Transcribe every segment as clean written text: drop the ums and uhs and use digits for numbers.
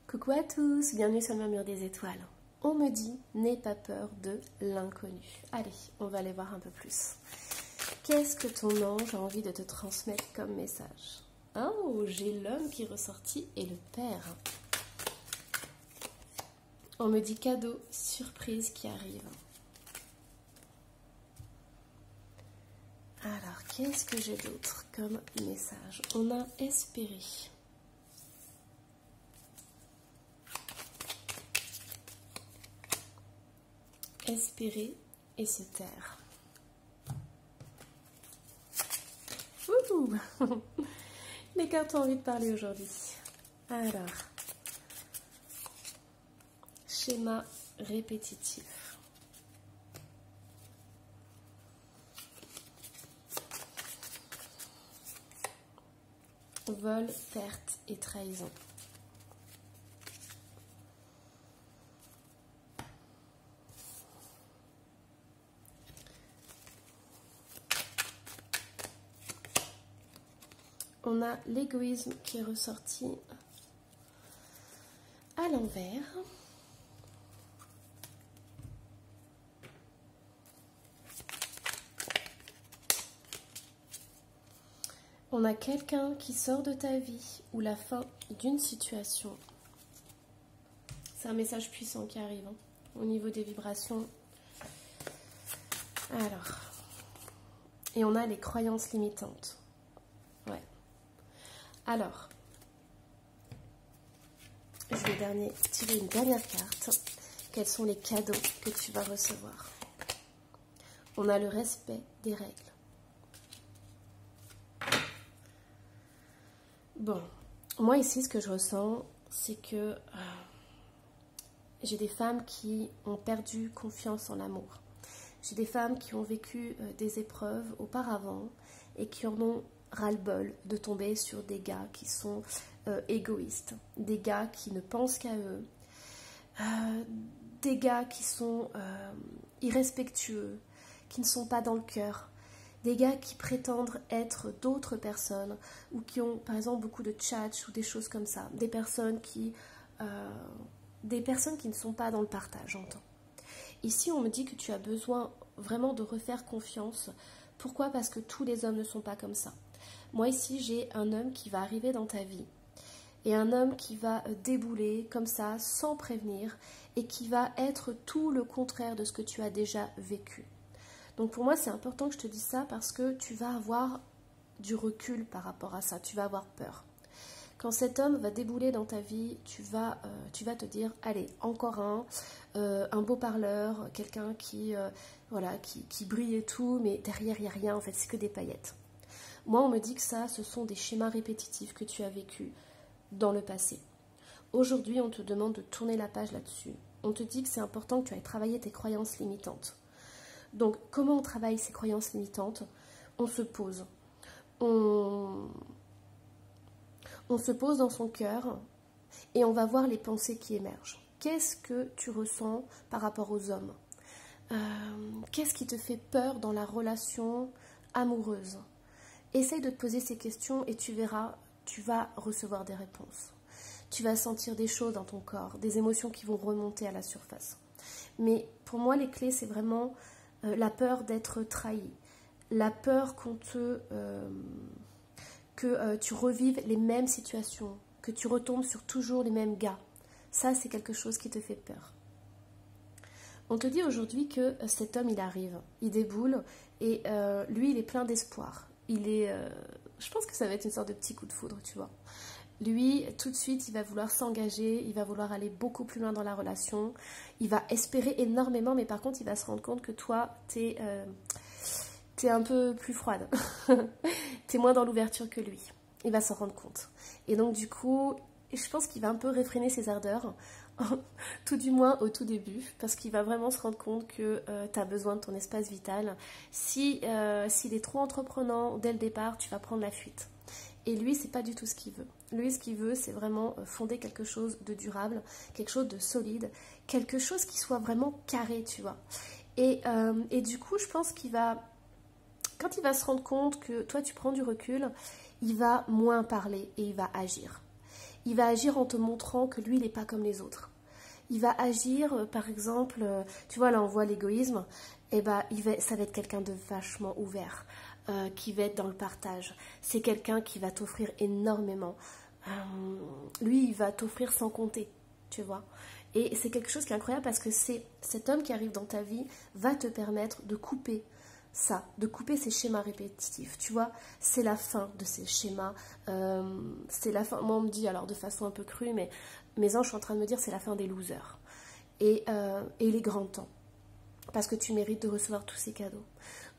Coucou à tous, bienvenue sur le murmure des étoiles. On me dit, n'aie pas peur de l'inconnu. Allez, on va aller voir un peu plus. Qu'est-ce que ton ange a envie de te transmettre comme message? Oh, j'ai l'homme qui est ressorti et le père. On me dit cadeau, surprise qui arrive. Alors, qu'est-ce que j'ai d'autre comme message? On a espéré. Espérer et se taire. Ouh. Les cartes ont envie de parler aujourd'hui. Alors, schéma répétitif. Vol, perte et trahison. On a l'égoïsme qui est ressorti à l'envers. On a quelqu'un qui sort de ta vie ou la fin d'une situation. C'est un message puissant qui arrive au niveau des vibrations. Alors, et on a les croyances limitantes. Ouais. Alors, je vais tirer une dernière carte. Quels sont les cadeaux que tu vas recevoir? On a le respect des règles. Bon, moi ici, ce que je ressens, c'est que j'ai des femmes qui ont perdu confiance en l'amour. J'ai des femmes qui ont vécu des épreuves auparavant et qui en ont ras-le-bol de tomber sur des gars qui sont égoïstes, des gars qui ne pensent qu'à eux, des gars qui sont irrespectueux, qui ne sont pas dans le cœur, des gars qui prétendent être d'autres personnes ou qui ont par exemple beaucoup de tchatch ou des choses comme ça, des personnes qui ne sont pas dans le partage, j'entends. Ici, on me dit que tu as besoin vraiment de refaire confiance. Pourquoi? Parce que tous les hommes ne sont pas comme ça. Moi, ici, j'ai un homme qui va arriver dans ta vie et un homme qui va débouler comme ça, sans prévenir, et qui va être tout le contraire de ce que tu as déjà vécu. Donc pour moi, c'est important que je te dise ça parce que tu vas avoir du recul par rapport à ça, tu vas avoir peur. Quand cet homme va débouler dans ta vie, tu vas te dire, allez, encore un beau parleur, quelqu'un qui brille et tout, mais derrière, il n'y a rien, en fait, c'est que des paillettes. Moi, on me dit que ça, ce sont des schémas répétitifs que tu as vécus dans le passé. Aujourd'hui, on te demande de tourner la page là-dessus. On te dit que c'est important que tu ailles travailler tes croyances limitantes. Donc, comment on travaille ces croyances limitantes? On se pose. On se pose dans son cœur et on va voir les pensées qui émergent. Qu'est-ce que tu ressens par rapport aux hommes? Qu'est-ce qui te fait peur dans la relation amoureuse? Essaye de te poser ces questions et tu verras, tu vas recevoir des réponses. Tu vas sentir des choses dans ton corps, des émotions qui vont remonter à la surface. Mais pour moi, les clés, c'est vraiment la peur d'être trahi, la peur que tu revives les mêmes situations, que tu retombes sur toujours les mêmes gars. Ça, c'est quelque chose qui te fait peur. On te dit aujourd'hui que cet homme, il arrive, il déboule, et lui, il est plein d'espoir. Je pense que ça va être une sorte de petit coup de foudre, tu vois. Lui, tout de suite, il va vouloir s'engager, il va vouloir aller beaucoup plus loin dans la relation, il va espérer énormément, mais par contre, il va se rendre compte que toi, t'es un peu plus froide. T'es moins dans l'ouverture que lui. Il va s'en rendre compte. Et donc, du coup, je pense qu'il va un peu réfréner ses ardeurs, tout du moins au tout début, parce qu'il va vraiment se rendre compte que tu as besoin de ton espace vital. S'il est trop entreprenant, dès le départ, tu vas prendre la fuite. Et lui, c'est pas du tout ce qu'il veut. Lui, ce qu'il veut, c'est vraiment fonder quelque chose de durable, quelque chose de solide, quelque chose qui soit vraiment carré, tu vois. Et du coup, je pense qu'il va... Quand il va se rendre compte que toi, tu prends du recul, il va moins parler et il va agir. il va agir en te montrant que lui, il n'est pas comme les autres. Il va agir, par exemple, tu vois, là on voit l'égoïsme, et ben, ça va être quelqu'un de vachement ouvert, qui va être dans le partage. C'est quelqu'un qui va t'offrir énormément. Lui, il va t'offrir sans compter, tu vois. Et c'est quelque chose qui est incroyable parce que cet homme qui arrive dans ta vie va te permettre de couper ça, de couper ces schémas répétitifs. Tu vois, c'est la fin de ces schémas. C'est la fin, moi on me dit, alors de façon un peu crue, mais mes anges sont en train de me dire c'est la fin des losers. Et il est grand temps. Parce que tu mérites de recevoir tous ces cadeaux.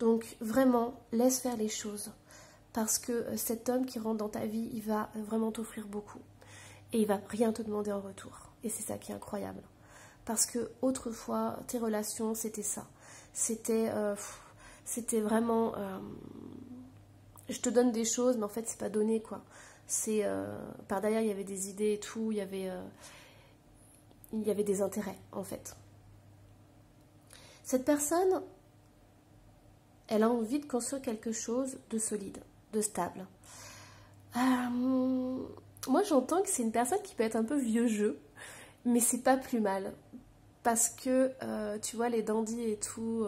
Donc vraiment, laisse faire les choses. Parce que cet homme qui rentre dans ta vie, il va vraiment t'offrir beaucoup. Et il va rien te demander en retour. Et c'est ça qui est incroyable. Parce que autrefois, tes relations, c'était ça. C'était vraiment... je te donne des choses, mais en fait, c'est pas donné, quoi. Par derrière, il y avait des idées et tout. Il y avait des intérêts, en fait. Cette personne, elle a envie de construire quelque chose de solide, de stable. Moi, j'entends que c'est une personne qui peut être un peu vieux jeu, mais c'est pas plus mal. Parce que, tu vois, les dandys et tout,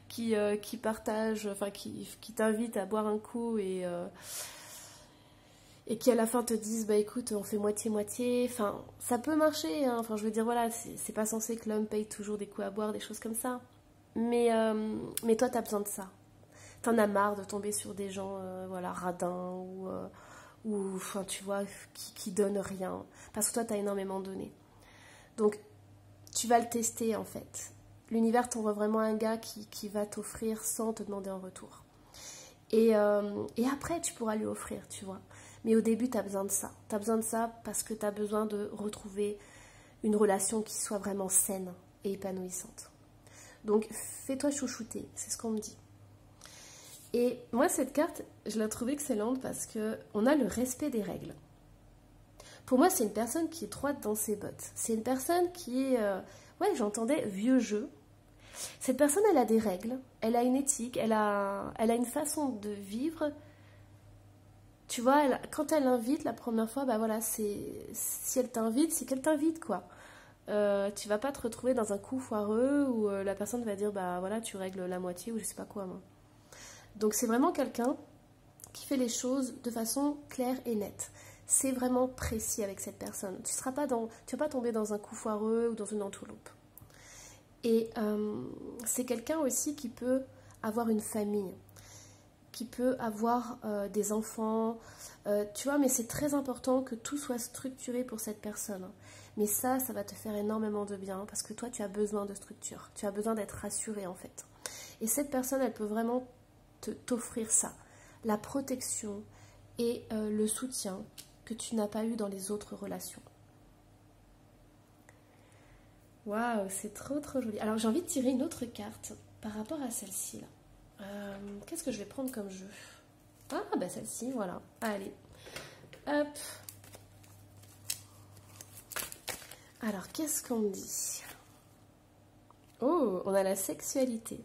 qui partagent, enfin, qui t'invitent à boire un coup et qui à la fin te disent, bah écoute, on fait moitié-moitié, enfin, ça peut marcher, hein. Enfin, je veux dire, voilà, c'est pas censé que l'homme paye toujours des coups à boire, des choses comme ça. Mais toi, t'as besoin de ça. T'en as marre de tomber sur des gens, voilà, radins ou enfin, tu vois, qui donnent rien. Parce que toi, t'as énormément donné. Donc, tu vas le tester, en fait. L'univers t'envoie vraiment un gars qui va t'offrir sans te demander en retour. Et après, tu pourras lui offrir, tu vois. Mais au début, tu as besoin de ça. Tu as besoin de ça parce que tu as besoin de retrouver une relation qui soit vraiment saine et épanouissante. Donc, fais-toi chouchouter, c'est ce qu'on me dit. Et moi, cette carte, je la trouve excellente parce qu'on a le respect des règles. Pour moi, c'est une personne qui est droite dans ses bottes. C'est une personne qui est, ouais, j'entendais vieux jeu. Cette personne, elle a des règles, elle a une éthique, elle a une façon de vivre. Tu vois, quand elle invite la première fois, bah voilà, si elle t'invite, c'est qu'elle t'invite, quoi. Tu vas pas te retrouver dans un coup foireux où la personne va dire, bah voilà, tu règles la moitié ou je sais pas quoi, moi. Donc c'est vraiment quelqu'un qui fait les choses de façon claire et nette. C'est vraiment précis avec cette personne. Tu vas pas tomber dans un coup foireux ou dans une entourloupe. Et c'est quelqu'un aussi qui peut avoir une famille, qui peut avoir des enfants, tu vois, mais c'est très important que tout soit structuré pour cette personne. Mais ça va te faire énormément de bien parce que toi, tu as besoin de structure, tu as besoin d'être rassuré en fait. Et cette personne, elle peut vraiment t'offrir ça, la protection et le soutien que tu n'as pas eu dans les autres relations. Waouh, c'est trop trop joli. Alors j'ai envie de tirer une autre carte par rapport à celle-ci là. Qu'est-ce que je vais prendre comme jeu? Ah bah celle-ci, voilà. Allez, hop. Alors qu'est-ce qu'on me dit? Oh, on a la sexualité.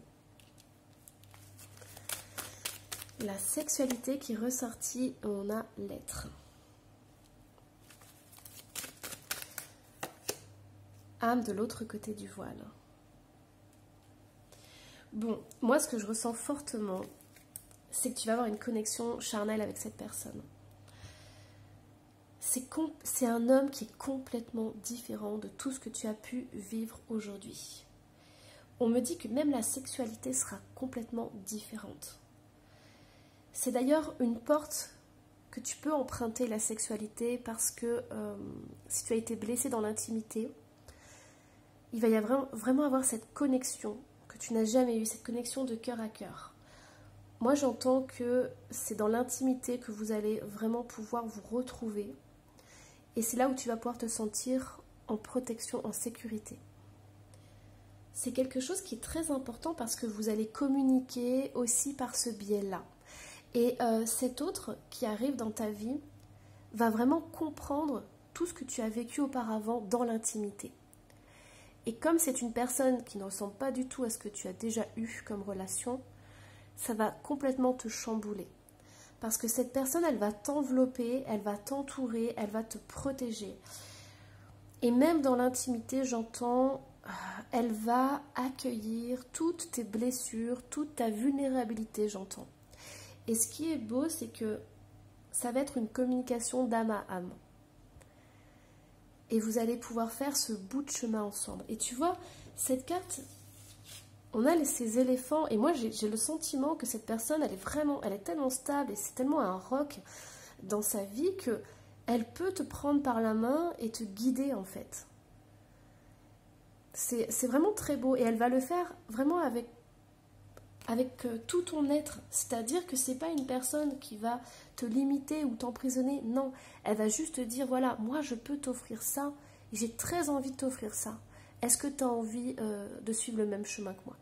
La sexualité qui est ressortie, on a l'être. Âme de l'autre côté du voile. Bon, moi ce que je ressens fortement, c'est que tu vas avoir une connexion charnelle avec cette personne. C'est un homme qui est complètement différent de tout ce que tu as pu vivre aujourd'hui. On me dit que même la sexualité sera complètement différente. C'est d'ailleurs une porte que tu peux emprunter, la sexualité, parce que si tu as été blessé dans l'intimité, il va y avoir, vraiment avoir cette connexion que tu n'as jamais eue, cette connexion de cœur à cœur. Moi, j'entends que c'est dans l'intimité que vous allez vraiment pouvoir vous retrouver. Et c'est là où tu vas pouvoir te sentir en protection, en sécurité. C'est quelque chose qui est très important parce que vous allez communiquer aussi par ce biais-là. Et cet autre qui arrive dans ta vie va vraiment comprendre tout ce que tu as vécu auparavant dans l'intimité. Et comme c'est une personne qui ne ressemble pas du tout à ce que tu as déjà eu comme relation, ça va complètement te chambouler. Parce que cette personne, elle va t'envelopper, elle va t'entourer, elle va te protéger. Et même dans l'intimité, j'entends, elle va accueillir toutes tes blessures, toute ta vulnérabilité, j'entends. Et ce qui est beau, c'est que ça va être une communication d'âme à âme. Et vous allez pouvoir faire ce bout de chemin ensemble. Et tu vois, cette carte, on a ces éléphants, et moi j'ai le sentiment que cette personne, elle est tellement stable, et c'est tellement un roc dans sa vie que elle peut te prendre par la main et te guider en fait. C'est vraiment très beau, et elle va le faire vraiment avec tout ton être. C'est-à-dire que c'est pas une personne qui va te limiter ou t'emprisonner, non. Elle va juste te dire, voilà, moi je peux t'offrir ça, et j'ai très envie de t'offrir ça. Est-ce que tu as envie de suivre le même chemin que moi?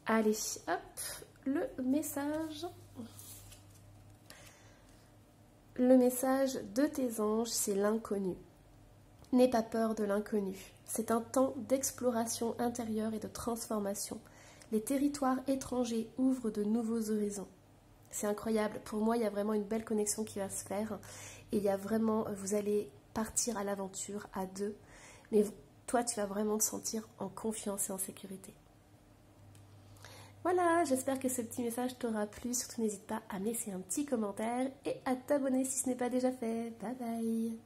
Allez, hop, le message. Le message de tes anges, c'est l'inconnu. N'aie pas peur de l'inconnu. C'est un temps d'exploration intérieure et de transformation. Les territoires étrangers ouvrent de nouveaux horizons. C'est incroyable. Pour moi, il y a vraiment une belle connexion qui va se faire. Et il y a vraiment, vous allez partir à l'aventure à deux. Mais toi, tu vas vraiment te sentir en confiance et en sécurité. Voilà, j'espère que ce petit message t'aura plu. Surtout, n'hésite pas à me laisser un petit commentaire et à t'abonner si ce n'est pas déjà fait. Bye bye!